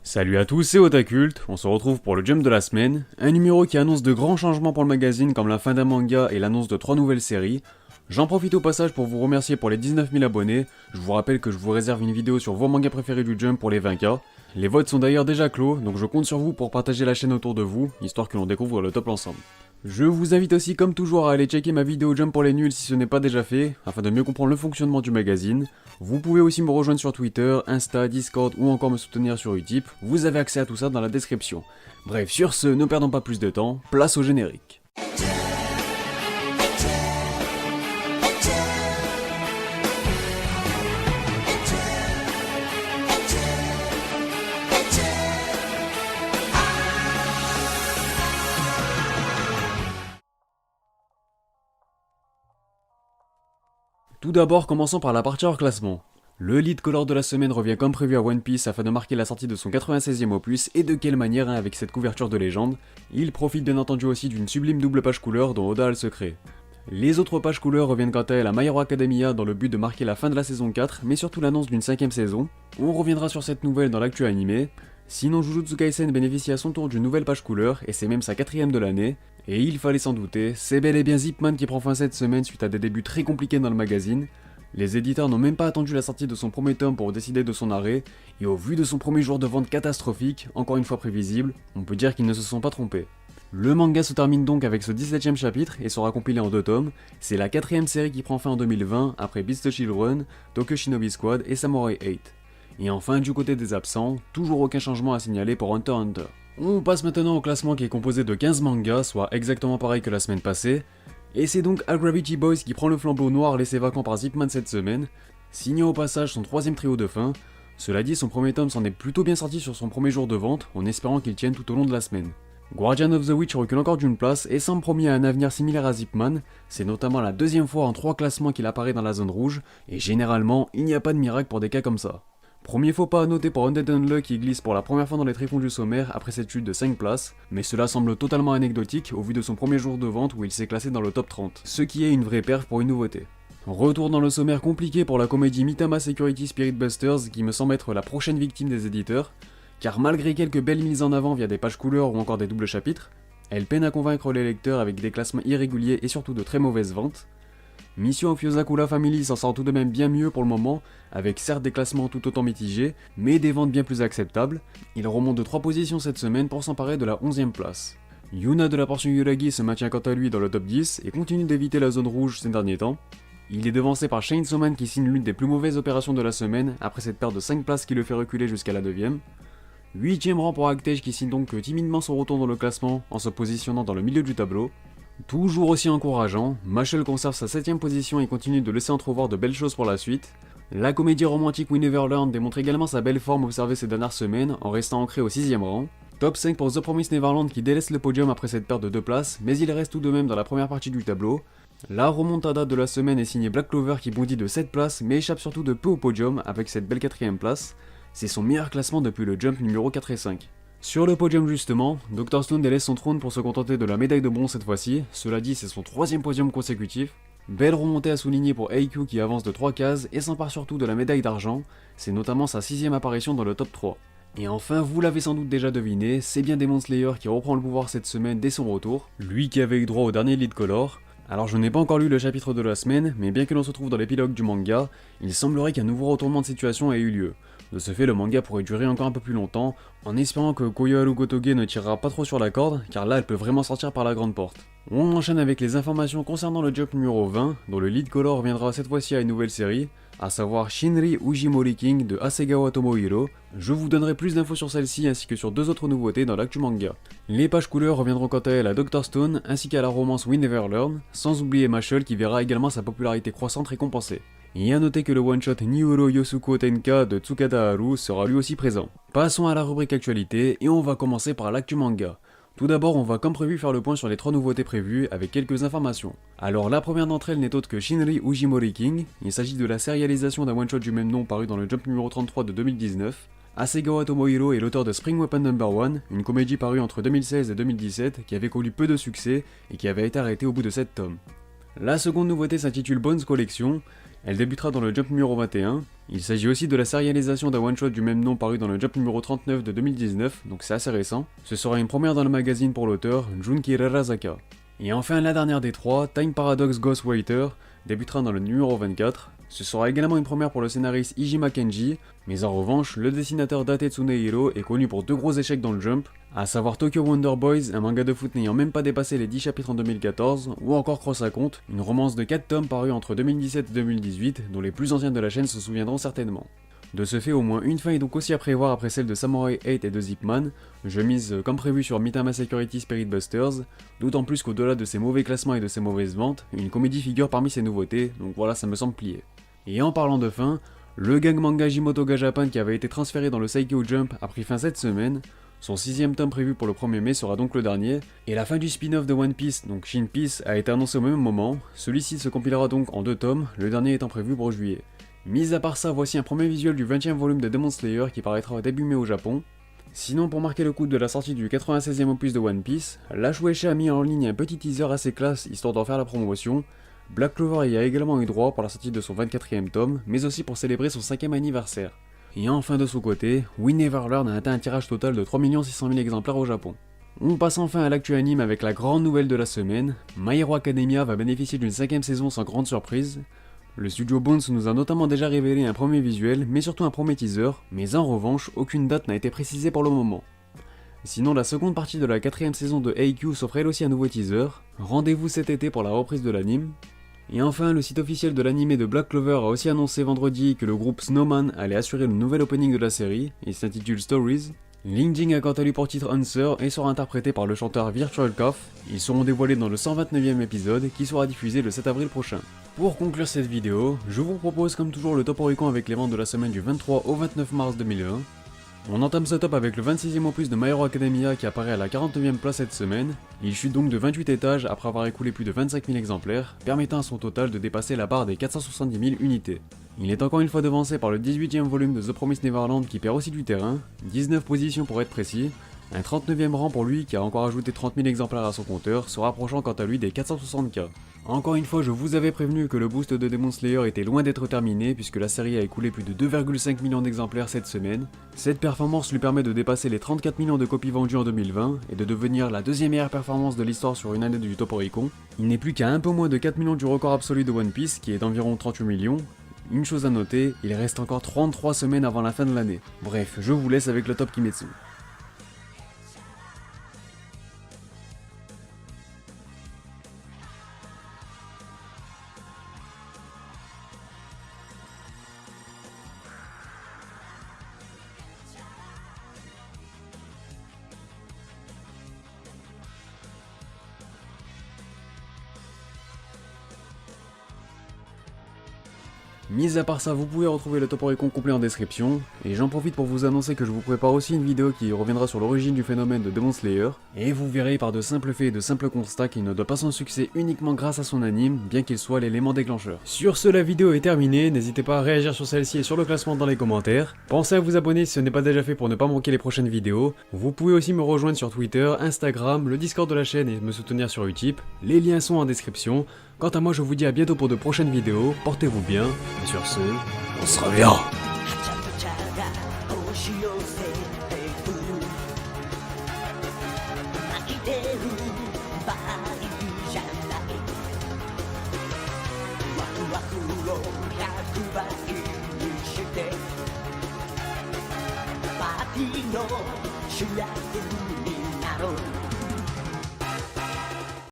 Salut à tous, c'est Otakult, on se retrouve pour le Jump de la semaine, un numéro qui annonce de grands changements pour le magazine comme la fin d'un manga et l'annonce de 3 nouvelles séries. J'en profite au passage pour vous remercier pour les 19 000 abonnés, je vous rappelle que je vous réserve une vidéo sur vos mangas préférés du Jump pour les 20K. Les votes sont d'ailleurs déjà clos, donc je compte sur vous pour partager la chaîne autour de vous, histoire que l'on découvre le top ensemble. Je vous invite aussi comme toujours à aller checker ma vidéo Jump pour les nuls si ce n'est pas déjà fait, afin de mieux comprendre le fonctionnement du magazine. Vous pouvez aussi me rejoindre sur Twitter, Insta, Discord ou encore me soutenir sur Utip, vous avez accès à tout ça dans la description. Bref, sur ce, ne perdons pas plus de temps, place au générique. Tout d'abord, commençons par la partie hors classement. Le lead color de la semaine revient comme prévu à One Piece afin de marquer la sortie de son 96e opus, et de quelle manière avec cette couverture de légende. Il profite bien entendu aussi d'une sublime double page couleur dont Oda a le secret. Les autres pages couleurs reviennent quant à elles à My Hero Academia dans le but de marquer la fin de la saison 4, mais surtout l'annonce d'une 5ème saison. On reviendra sur cette nouvelle dans l'actu animé. Sinon, Jujutsu Kaisen bénéficie à son tour d'une nouvelle page couleur, et c'est même sa 4ème de l'année. Et il fallait s'en douter, c'est bel et bien Zip Man qui prend fin cette semaine suite à des débuts très compliqués dans le magazine. Les éditeurs n'ont même pas attendu la sortie de son premier tome pour décider de son arrêt, et au vu de son premier jour de vente catastrophique, encore une fois prévisible, on peut dire qu'ils ne se sont pas trompés. Le manga se termine donc avec ce 17ème chapitre et sera compilé en 2 tomes. C'est la 4ème série qui prend fin en 2020 après Beast the Children, Tokyo Shinobi Squad et Samurai 8. Et enfin, du côté des absents, toujours aucun changement à signaler pour Hunter x Hunter. On passe maintenant au classement qui est composé de 15 mangas, soit exactement pareil que la semaine passée. Et c'est donc A Gravity Boys qui prend le flambeau noir laissé vacant par Zip Man cette semaine, signant au passage son 3ème trio de fin. Cela dit, son premier tome s'en est plutôt bien sorti sur son premier jour de vente, en espérant qu'il tienne tout au long de la semaine. Guardian of the Witch recule encore d'une place et semble promis à un avenir similaire à Zip Man. C'est notamment la 2ème fois en 3 classements qu'il apparaît dans la zone rouge, et généralement, il n'y a pas de miracle pour des cas comme ça. Premier faux pas à noter pour Undead Unluck qui glisse pour la première fois dans les tréfonds du sommaire après cette chute de 5 places, mais cela semble totalement anecdotique au vu de son premier jour de vente où il s'est classé dans le top 30, ce qui est une vraie perf pour une nouveauté. Retour dans le sommaire compliqué pour la comédie Mitama Security Spirit Busters qui me semble être la prochaine victime des éditeurs, car malgré quelques belles mises en avant via des pages couleurs ou encore des doubles chapitres, elle peine à convaincre les lecteurs avec des classements irréguliers et surtout de très mauvaises ventes. Mission of Yosakura Family s'en sort tout de même bien mieux pour le moment, avec certes des classements tout autant mitigés, mais des ventes bien plus acceptables. Il remonte de 3 positions cette semaine pour s'emparer de la 11ème place. Yuna de la portion Yuragi se maintient quant à lui dans le top 10 et continue d'éviter la zone rouge ces derniers temps. Il est devancé par Chainsaw Man qui signe l'une des plus mauvaises opérations de la semaine après cette perte de 5 places qui le fait reculer jusqu'à la 9ème. 8ème rang pour Actage qui signe donc timidement son retour dans le classement en se positionnant dans le milieu du tableau. Toujours aussi encourageant, Mashal conserve sa 7ème position et continue de laisser entrevoir de belles choses pour la suite. La comédie romantique We Never Learn démontre également sa belle forme observée ces dernières semaines en restant ancré au 6ème rang. Top 5 pour The Promised Neverland qui délaisse le podium après cette perte de 2 places, mais il reste tout de même dans la première partie du tableau. La remontada de la semaine est signée Black Clover qui bondit de 7 places mais échappe surtout de peu au podium avec cette belle 4ème place. C'est son meilleur classement depuis le Jump numéro 4 et 5. Sur le podium justement, Dr Stone délaisse son trône pour se contenter de la médaille de bronze cette fois-ci, cela dit c'est son 3ème podium consécutif. Belle remontée à souligner pour AQ qui avance de 3 cases et s'empare surtout de la médaille d'argent, c'est notamment sa 6ème apparition dans le top 3. Et enfin, vous l'avez sans doute déjà deviné, c'est bien Demon Slayer qui reprend le pouvoir cette semaine dès son retour, lui qui avait eu droit au dernier lead color. Alors je n'ai pas encore lu le chapitre de la semaine, mais bien que l'on se trouve dans l'épilogue du manga, il semblerait qu'un nouveau retournement de situation ait eu lieu. De ce fait, le manga pourrait durer encore un peu plus longtemps, en espérant que Koyoharu Gotoge ne tirera pas trop sur la corde, car là elle peut vraiment sortir par la grande porte. On enchaîne avec les informations concernant le Jump numéro 20, dont le lead color reviendra cette fois-ci à une nouvelle série, à savoir Shinri Ujimori King de Hasegawa Tomohiro. Je vous donnerai plus d'infos sur celle-ci ainsi que sur 2 autres nouveautés dans l'actu manga. Les pages couleurs reviendront quant à elles à Dr Stone ainsi qu'à la romance We Never Learn, sans oublier Mashal qui verra également sa popularité croissante récompensée. Et à noter que le one-shot Niuro Yosuko Tenka de Tsukada Haru sera lui aussi présent. Passons à la rubrique actualité et on va commencer par l'actu manga. Tout d'abord, on va comme prévu faire le point sur les 3 nouveautés prévues avec quelques informations. Alors la première d'entre elles n'est autre que Shinri Ujimori King, il s'agit de la sérialisation d'un one-shot du même nom paru dans le Jump numéro 33 de 2019. Hasegawa Tomohiro est l'auteur de Spring Weapon No. 1, une comédie parue entre 2016 et 2017 qui avait connu peu de succès et qui avait été arrêtée au bout de 7 tomes. La seconde nouveauté s'intitule Bones Collection. Elle débutera dans le Jump numéro 21. Il s'agit aussi de la sérialisation d'un one-shot du même nom paru dans le Jump numéro 39 de 2019, donc c'est assez récent. Ce sera une première dans le magazine pour l'auteur, Junki Rarasaka. Et enfin la dernière des trois, Time Paradox Ghostwriter, débutera dans le numéro 24. Ce sera également une première pour le scénariste Ijima Kenji, mais en revanche, le dessinateur Date Tsunehiro est connu pour deux gros échecs dans le Jump, à savoir Tokyo Wonder Boys, un manga de foot n'ayant même pas dépassé les 10 chapitres en 2014, ou encore Cross à Compte, une romance de 4 tomes parue entre 2017 et 2018, dont les plus anciens de la chaîne se souviendront certainement. De ce fait, au moins une fin est donc aussi à prévoir après celle de Samurai 8 et de Zipman. Je mise comme prévu sur Mitama Security Spirit Busters, d'autant plus qu'au-delà de ses mauvais classements et de ses mauvaises ventes, une comédie figure parmi ses nouveautés, donc voilà, ça me semble plié. Et en parlant de fin, le gang manga Jimotoga Japan qui avait été transféré dans le Saikyo Jump a pris fin cette semaine. Son 6ème tome prévu pour le 1er mai sera donc le dernier, et la fin du spin-off de One Piece, donc Shin Piece, a été annoncée au même moment. Celui-ci se compilera donc en 2 tomes, le dernier étant prévu pour juillet. Mis à part ça, voici un premier visuel du 20ème volume de Demon Slayer qui paraîtra début mai au Japon. Sinon, pour marquer le coup de la sortie du 96ème opus de One Piece, la Shueisha a mis en ligne un petit teaser assez classe histoire d'en faire la promotion. Black Clover y a également eu droit pour la sortie de son 24ème tome, mais aussi pour célébrer son 5ème anniversaire. Et enfin de son côté, We Never Learn a atteint un tirage total de 3 600 000 exemplaires au Japon. On passe enfin à l'actu anime avec la grande nouvelle de la semaine. My Hero Academia va bénéficier d'une 5ème saison sans grande surprise. Le studio Bones nous a notamment déjà révélé un premier visuel, mais surtout un premier teaser, mais en revanche, aucune date n'a été précisée pour le moment. Sinon, la seconde partie de la 4ème saison de Haikyuu s'offre elle aussi un nouveau teaser. Rendez-vous cet été pour la reprise de l'anime. Et enfin, le site officiel de l'anime de Black Clover a aussi annoncé vendredi que le groupe Snowman allait assurer le nouvel opening de la série, il s'intitule Stories. Lingjing a quant à lui pour titre Answer et sera interprété par le chanteur Virtual Cough. Ils seront dévoilés dans le 129ème épisode qui sera diffusé le 7 avril prochain. Pour conclure cette vidéo, je vous propose comme toujours le top Oricon avec les ventes de la semaine du 23 au 29 mars 2020. On entame ce top avec le 26ème opus de My Hero Academia qui apparaît à la 49ème place cette semaine. Il chute donc de 28 étages après avoir écoulé plus de 25 000 exemplaires, permettant à son total de dépasser la barre des 470 000 unités. Il est encore une fois devancé par le 18ème volume de The Promised Neverland qui perd aussi du terrain, 19 positions pour être précis, un 39ème rang pour lui qui a encore ajouté 30 000 exemplaires à son compteur, se rapprochant quant à lui des 460K. Encore une fois, je vous avais prévenu que le boost de Demon Slayer était loin d'être terminé puisque la série a écoulé plus de 2,5 millions d'exemplaires cette semaine. Cette performance lui permet de dépasser les 34 millions de copies vendues en 2020 et de devenir la deuxième meilleure performance de l'histoire sur une année du Top Oricon. Il n'est plus qu'à un peu moins de 4 millions du record absolu de One Piece qui est d'environ 38 millions. Une chose à noter, il reste encore 33 semaines avant la fin de l'année. Bref, je vous laisse avec le top Kimetsu. Mis à part ça, vous pouvez retrouver le top Oricon complet en description, et j'en profite pour vous annoncer que je vous prépare aussi une vidéo qui reviendra sur l'origine du phénomène de Demon Slayer, et vous verrez par de simples faits et de simples constats qu'il ne doit pas son succès uniquement grâce à son anime, bien qu'il soit l'élément déclencheur. Sur ce, la vidéo est terminée, n'hésitez pas à réagir sur celle-ci et sur le classement dans les commentaires. Pensez à vous abonner si ce n'est pas déjà fait pour ne pas manquer les prochaines vidéos. Vous pouvez aussi me rejoindre sur Twitter, Instagram, le Discord de la chaîne et me soutenir sur Utip, les liens sont en description. Quant à moi, je vous dis à bientôt pour de prochaines vidéos, portez-vous bien, et sur ce, on se revient. Party の主役になろう